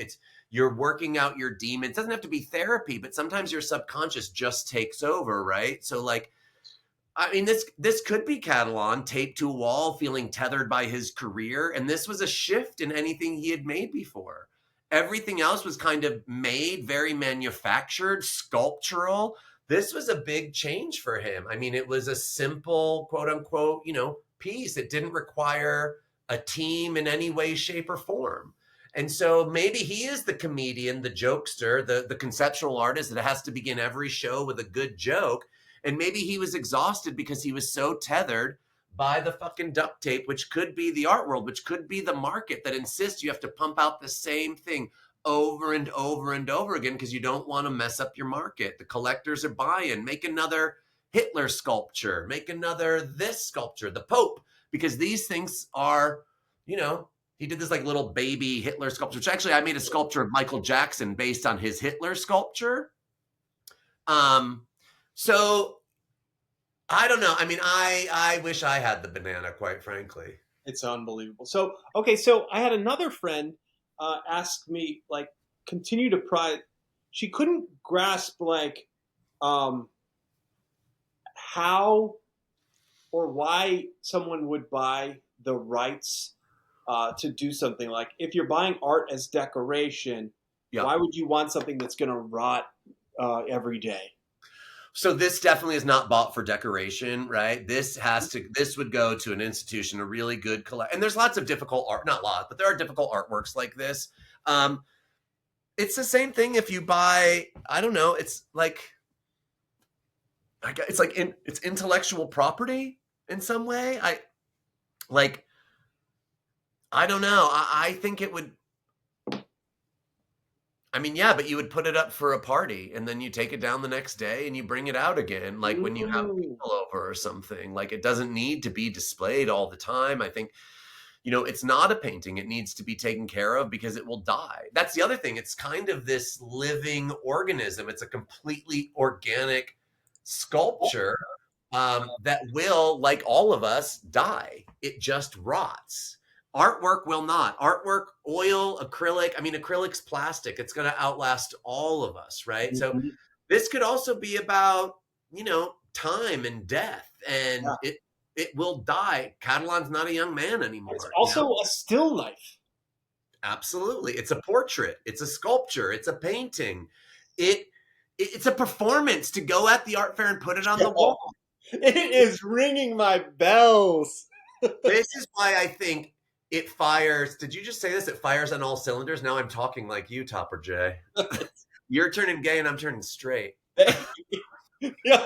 you're working out your demons. It doesn't have to be therapy, but sometimes your subconscious just takes over, right? So like, I mean, this could be Cattelan taped to a wall, feeling tethered by his career. And this was a shift in anything he had made before. Everything else was kind of made, very manufactured, sculptural. This was a big change for him. I mean, it was a simple, quote unquote, piece. It didn't require a team in any way, shape, or form. And so maybe he is the comedian, the jokester, the conceptual artist that has to begin every show with a good joke. And maybe he was exhausted because he was so tethered by the fucking duct tape, which could be the art world, which could be the market that insists you have to pump out the same thing over and over and over again because you don't want to mess up your market. The collectors are buying. Make another Hitler sculpture. Make another this sculpture, the Pope, because these things are, he did this like little baby Hitler sculpture, which actually I made a sculpture of Michael Jackson based on his Hitler sculpture. So I don't know. I mean, I wish I had the banana, quite frankly. It's unbelievable. So I had another friend ask me, like, continue to pry. She couldn't grasp, like, how or why someone would buy the rights to do something. Like if you're buying art as decoration, Yeah. why would you want something that's going to rot every day? So this definitely is not bought for decoration, right? This would go to an institution, a really good collect. And there's lots of difficult art, not a lot, but there are difficult artworks like this. It's the same thing if you buy, I don't know, it's like it's intellectual property in some way. I don't know. I think it would. I mean, yeah, but you would put it up for a party and then you take it down the next day and you bring it out again, like when you have Mm. people over or something. Like it doesn't need to be displayed all the time. I think, it's not a painting. It needs to be taken care of because it will die. That's the other thing. It's kind of this living organism. It's a completely organic sculpture that will, like all of us, die. It just rots. Artwork will not. Artwork, oil, acrylic. I mean, acrylic's plastic. It's going to outlast all of us, right? So Mhm. this could also be about, time and death, and Yeah. it will die. Catalan's not a young man It's anymore. also a still life. Absolutely. It's a portrait. It's a sculpture. It's a painting. It's a performance to go at the art fair and put it on the wall. It is ringing my bells. This is why I think it fires. Did you just say this? It fires on all cylinders. Now I'm talking like you, Topper J. You're turning gay and I'm turning straight. Yo,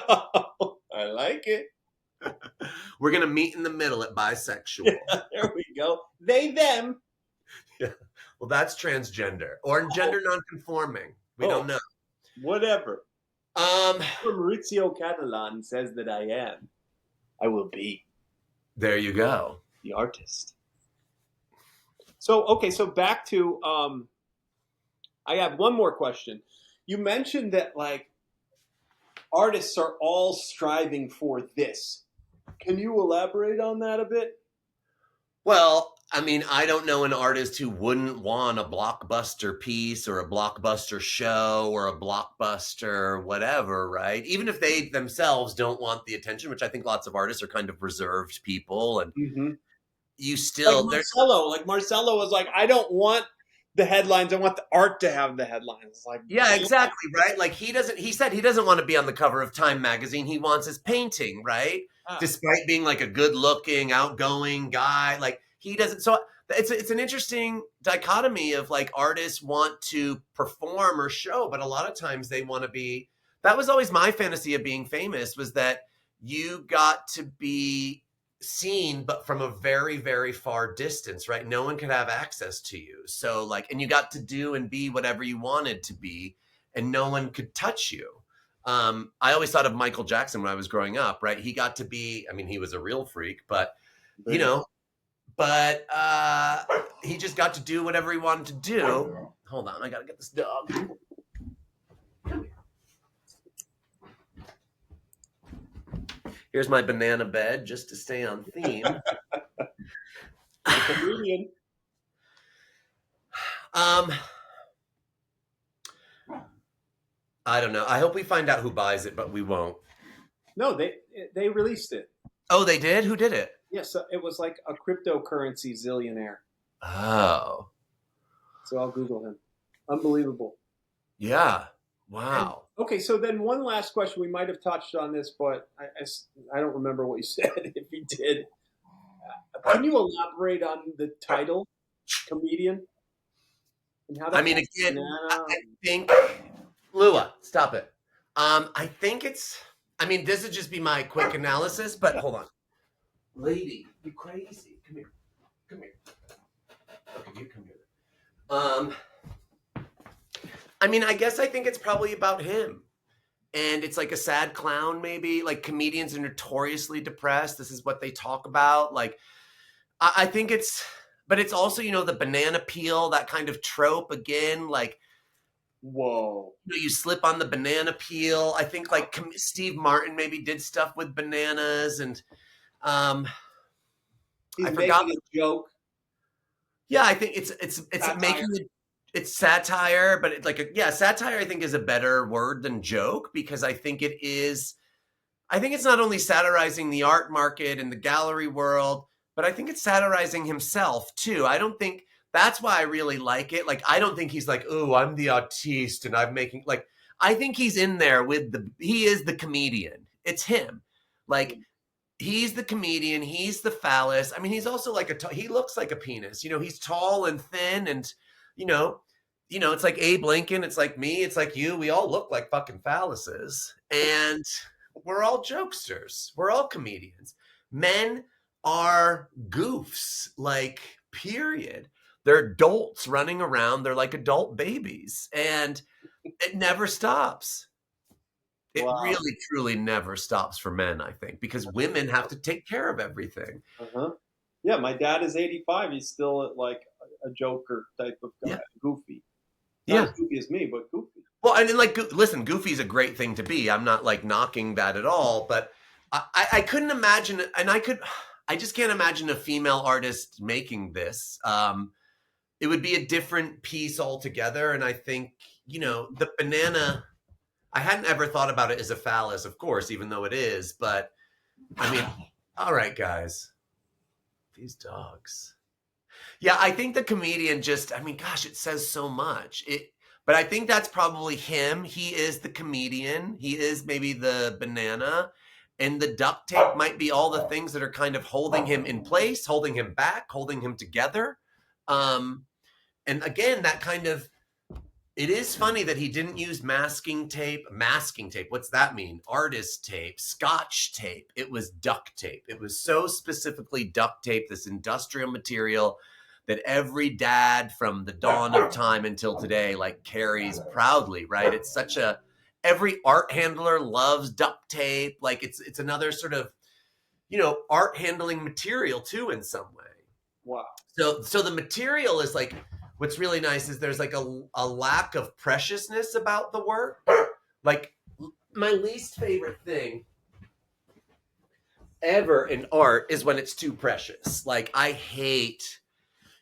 I like it. We're going to meet in the middle at bisexual. There we go. They, them. Yeah. Well, that's transgender or gender nonconforming. We don't know. Whatever. Maurizio Cattelan says that I am. I will be. There you go. The artist. So, okay, so back to, I have one more question. You mentioned that, like, artists are all striving for this. Can you elaborate on that a bit? Well, I mean, I don't know an artist who wouldn't want a blockbuster piece or a blockbuster show or a blockbuster whatever, right? Even if they themselves don't want the attention, which I think lots of artists are kind of reserved people, and Mm-hmm. you still Like Marcelo was like, I don't want the headlines. I want the art to have the headlines. Like, yeah, exactly, right? Like he said he doesn't want to be on the cover of Time magazine. He wants his painting, right? Despite being like a good-looking, outgoing guy, like he doesn't. So it's an interesting dichotomy of like artists want to perform or show, but a lot of times they want to be. That was always my fantasy of being famous, was that you got to be seen, but from a very, very far distance, right? No one could have access to you. So like, and you got to do and be whatever you wanted to be, and no one could touch you. I always thought of Michael Jackson when I was growing up, right? He got to be, I mean, he was a real freak, but he just got to do whatever he wanted to do. Hold on, I gotta get this dog. Here's my banana bed, just to stay on theme. comedian. I don't know. I hope we find out who buys it, but we won't. No, they released it. Oh, they did? Who did it? Yes, it was like a cryptocurrency zillionaire. Oh. So I'll Google him. Unbelievable. Yeah. Wow. And, okay, so then one last question. We might have touched on this, but I don't remember what you said, if you did. Can you elaborate on the title, comedian? And how that again, I think... Lua, stop it. I think it's... I mean, this would just be my quick analysis, but hold on. Lady, you crazy. Come here. Come here. Okay, you come here. I mean, I guess I think it's probably about him. And it's like a sad clown, maybe. Like, comedians are notoriously depressed. This is what they talk about. Like, I think it's... But it's also, the banana peel, that kind of trope again. Like, whoa. You slip on the banana peel. I think, like, Steve Martin maybe did stuff with bananas. And he's I forgot making a joke. Yeah, I think it's making it's satire, but satire I think is a better word than joke, because I think it is I think it's not only satirizing the art market and the gallery world, but I think it's satirizing himself too. I don't think that's why I really like it. Like, I don't think he's like, oh, I'm the artiste and I'm making like, I think he's in there with he is the comedian. It's him. Like, he's the comedian. He's the phallus. I mean, he's also like he looks like a penis. You know, he's tall and thin and, you know, it's like Abe Lincoln. It's like me. It's like you. We all look like fucking phalluses. And we're all jokesters. We're all comedians. Men are goofs, like, period. They're adults running around. They're like adult babies. And it never stops. It Wow. really, truly never stops for men, I think, because women have to take care of everything. Uh-huh. Yeah, my dad is 85. He's still like a Joker type of guy, Yeah. goofy. Not Yeah. as goofy as me, but goofy. Well, and then, like, listen, Goofy's a great thing to be. I'm not like knocking that at all, but I couldn't imagine, and I just can't imagine a female artist making this. It would be a different piece altogether, and I think, the banana. I hadn't ever thought about it as a phallus, of course, even though it is. But I mean, all right, guys, these dogs. Yeah, I think the comedian just, I mean, gosh, it says so much. But I think that's probably him. He is the comedian. He is maybe the banana. And the duct tape might be all the things that are kind of holding him in place, holding him back, holding him together. And again, that kind of, it is funny that he didn't use masking tape. Masking tape, what's that mean? Artist tape, scotch tape. It was duct tape. It was so specifically duct tape, this industrial material that every dad from the dawn of time until today like carries proudly, right? It's such a, every art handler loves duct tape. Like, it's another sort of, art handling material too in some way. Wow. So the material is like, what's really nice is there's like a lack of preciousness about the work. Like, my least favorite thing ever in art is when it's too precious. Like, I hate,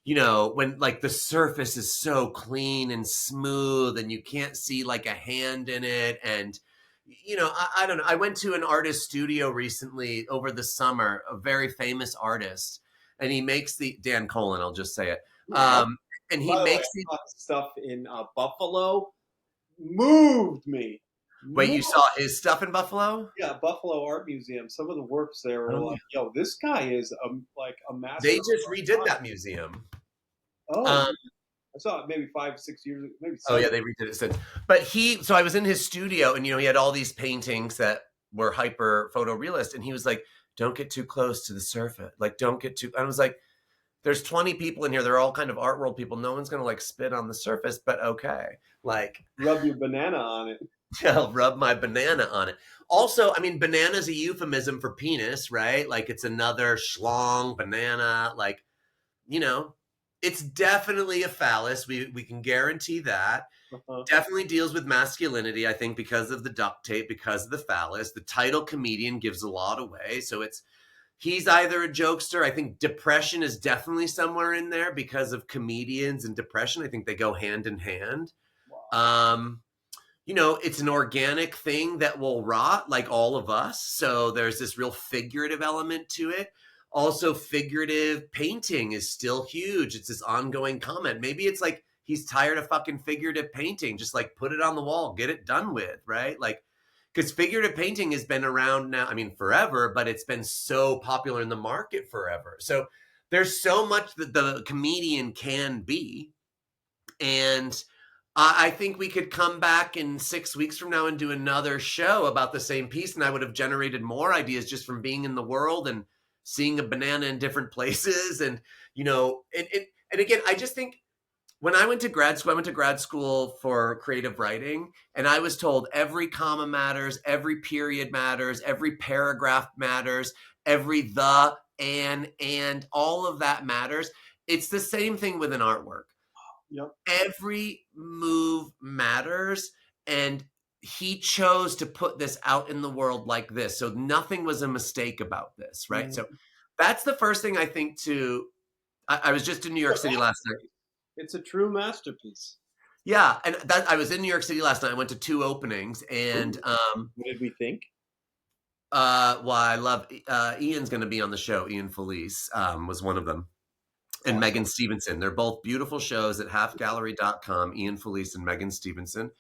when like the surface is so clean and smooth and you can't see like a hand in it. And, I don't know. I went to an artist studio recently over the summer, a very famous artist, and he makes Dan Colin, I'll just say it. And he By the way, makes I thought stuff in Buffalo moved me. Wait, you saw his stuff in Buffalo? Yeah, Buffalo Art Museum. Some of the works there were like, yo, this guy is like a master. They just redid that museum. Oh, I saw it maybe 5-6 years ago. Maybe 7. Oh yeah, they redid it since. But so I was in his studio, and he had all these paintings that were hyper photorealist, and he was like, "Don't get too close to the surface. Like, don't get too." I was like, "There's 20 people in here. They're all kind of art world people. No one's gonna like spit on the surface, but okay, like rub your banana on it." I'll rub my banana on it. Also, I mean, banana's a euphemism for penis, right? Like, it's another schlong banana. Like, it's definitely a phallus. We can guarantee that. Definitely deals with masculinity, I think, because of the duct tape, because of the phallus. The title comedian gives a lot away. So he's either a jokester. I think depression is definitely somewhere in there because of comedians and depression. I think they go hand in hand. Wow. It's an organic thing that will rot, like all of us. So there's this real figurative element to it. Also, figurative painting is still huge. It's this ongoing comment. Maybe it's like he's tired of fucking figurative painting. Just like put it on the wall, get it done with, right? Like, because figurative painting has been around now, I mean, forever, but it's been so popular in the market forever. So there's so much that the comedian can be. And I think we could come back in 6 weeks from now and do another show about the same piece, and I would have generated more ideas just from being in the world and seeing a banana in different places. And, and again, I just think when I went to grad school for creative writing, and I was told every comma matters, every period matters, every paragraph matters, every the, and all of that matters. It's the same thing with an artwork. Yep. Every move matters, and he chose to put this out in the world like this. So nothing was a mistake about this, right? Mm-hmm. So that's the first thing I think I was just in New York City last night. It's a true masterpiece. Yeah, and I was in New York City last night. I went to 2 openings, and what did we think? Well, I love Ian's going to be on the show. Ian Felice was one of them. And Awesome. Megan Stevenson. They're both beautiful shows at halfgallery.com, Ian Felice and Megan Stevenson.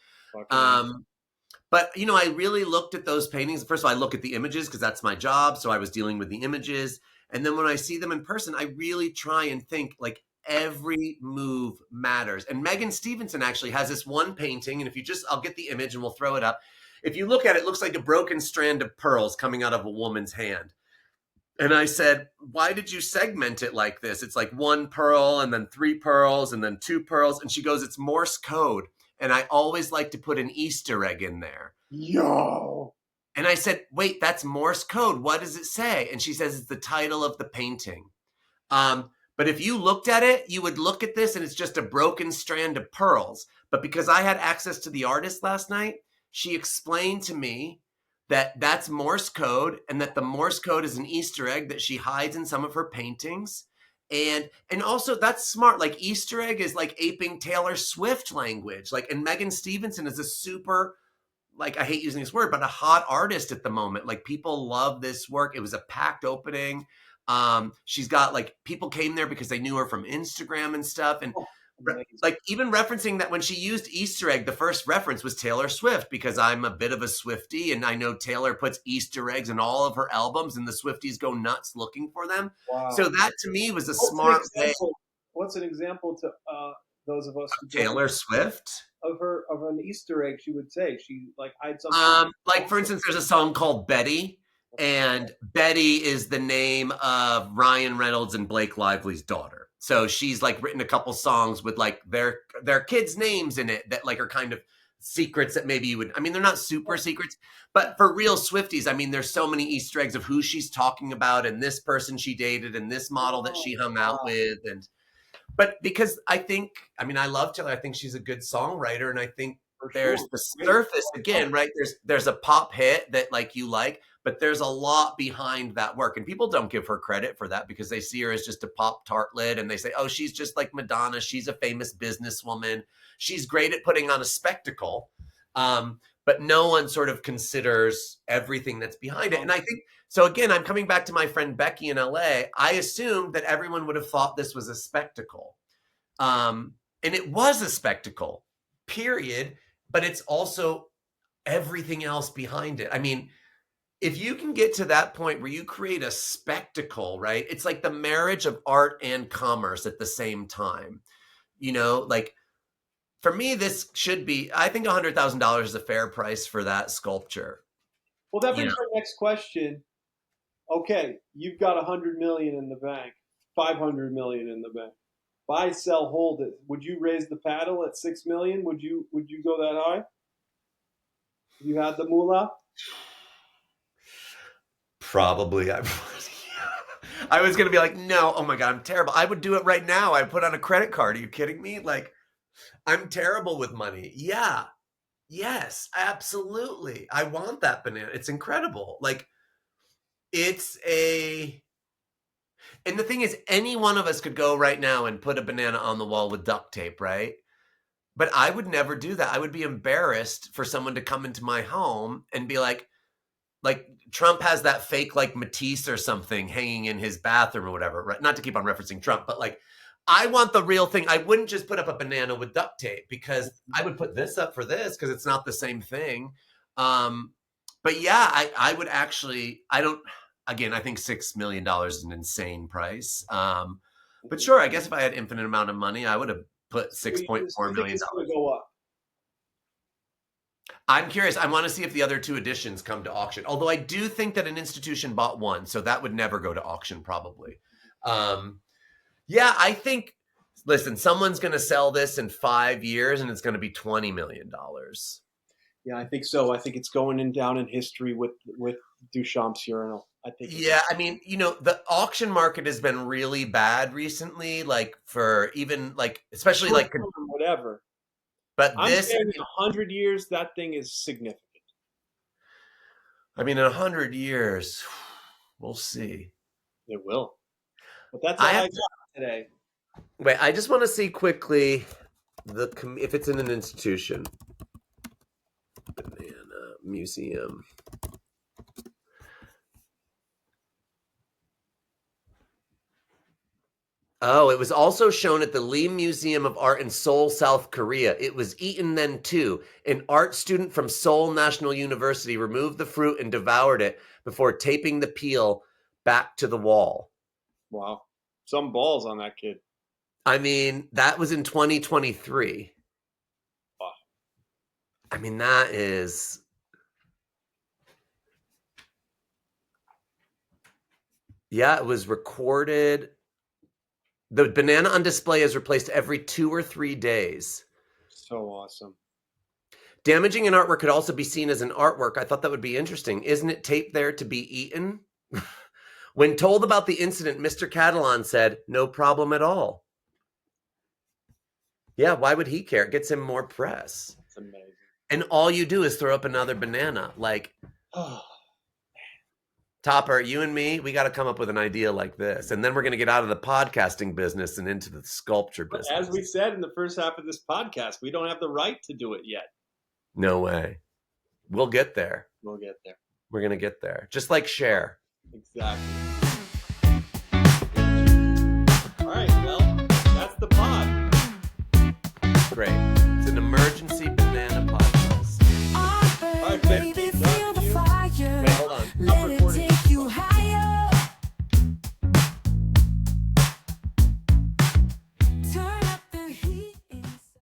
But, you know, I really looked at those paintings. First of all, I look at the images because that's my job. So I was dealing with the images. And then when I see them in person, I really try and think like every move matters. And Megan Stevenson actually has this one painting. And if you just, I'll get the image and we'll throw it up. If you look at it, it looks like a broken strand of pearls coming out of a woman's hand. And I said, why did you segment it like this? It's like one pearl and then 3 pearls and then 2 pearls. And she goes, it's Morse code. And I always like to put an Easter egg in there. Yo. And I said, wait, that's Morse code. What does it say? And she says, it's the title of the painting. But if you looked at it, you would look at this and it's just a broken strand of pearls. But because I had access to the artist last night, she explained to me that that's Morse code and that the Morse code is an Easter egg that she hides in some of her paintings. And also that's smart. Like Easter egg is like aping Taylor Swift language. Like, and Megan Stevenson is a super, like, I hate using this word, but a hot artist at the moment. Like people love this work. It was a packed opening. She's got like, people came there because they knew her from Instagram and stuff. And like even referencing that when she used Easter egg, the first reference was Taylor Swift because I'm a bit of a Swiftie and I know Taylor puts Easter eggs in all of her albums and the Swifties go nuts looking for them. Wow. So that to me was a smart way. What's an example to those of us who Taylor Swift? Of an Easter egg she would say? She like hides something. Like for instance, there's a song called Betty. And Betty is the name of Ryan Reynolds and Blake Lively's daughter. So she's like written a couple songs with like their kids' names in it that like are kind of secrets that maybe you would, I mean, they're not super secrets, but for real Swifties, I mean, there's so many Easter eggs of who she's talking about and this person she dated and this model that she hung out with. But because I think, I mean, I love Taylor. I think she's a good songwriter. And I think there's the surface again, right? There's a pop hit that like you like, but there's a lot behind that work. And people don't give her credit for that because they see her as just a pop tartlet and they say, oh, she's just like Madonna. She's a famous businesswoman. She's great at putting on a spectacle. But no one sort of considers everything that's behind it. And I think, so again, I'm coming back to my friend Becky in LA. I assumed that everyone would have thought this was a spectacle. And it was a spectacle, period. But it's also everything else behind it. I mean, if you can get to that point where you create a spectacle, right? It's like the marriage of art and commerce at the same time. You know, like for me, this should be, I think $100,000 is a fair price for that sculpture. Well, that brings our next question. Okay, you've got 100 million in the bank, 500 million in the bank. Buy, sell, hold it. Would you raise the paddle at 6 million? Would you go that high? You had the moolah? Probably. I was going to be like, no, oh my God, I'm terrible. I would do it right now. I put on a credit card. Are you kidding me? Like, I'm terrible with money. Yeah. Yes, absolutely. I want that banana. It's incredible. Like, and the thing is, any one of us could go right now and put a banana on the wall with duct tape, right? But I would never do that. I would be embarrassed for someone to come into my home and be like Trump has that fake like Matisse or something hanging in his bathroom or whatever, right? Not to keep on referencing Trump, but like, I want the real thing. I wouldn't just put up a banana with duct tape because I would put this up for this because it's not the same thing. But yeah, I would actually, I think $6 million is an insane price. But sure, I guess if I had infinite amount of money, I would have put $6.4 million. Go up. I'm curious. I want to see if the other 2 editions come to auction. Although I do think that an institution bought one, so that would never go to auction probably. Yeah, I think, listen, someone's going to sell this in 5 years and it's going to be $20 million. Yeah, I think so. I think it's going down in history with Duchamp's urinal. I think. Yeah, I mean, you know, the auction market has been really bad recently, like for even like, especially like whatever. But I'm saying in 100 years, that thing is significant. I mean, in 100 years, we'll see. It will. But that's all I got today. Wait, I just want to see quickly if it's in an institution. Banana Museum. Oh, it was also shown at the Lee Museum of Art in Seoul, South Korea. It was eaten then too. An art student from Seoul National University removed the fruit and devoured it before taping the peel back to the wall. Wow. Some balls on that kid. I mean, that was in 2023. Wow. I mean, that is... Yeah, it was recorded. The banana on display is replaced every 2 or 3 days. So awesome. Damaging an artwork could also be seen as an artwork. I thought that would be interesting. Isn't it taped there to be eaten? When told about the incident, Mr. Cattelan said, "No problem at all." Yeah, why would he care? It gets him more press. That's amazing. And all you do is throw up another banana. Like, Oh, Topper, you and me, we got to come up with an idea like this. And then we're going to get out of the podcasting business and into the sculpture but business. as we said in the first half of this podcast, we don't have the right to do it yet. No way. We'll get there. We'll get there. We're going to get there. Just like Cher. Exactly.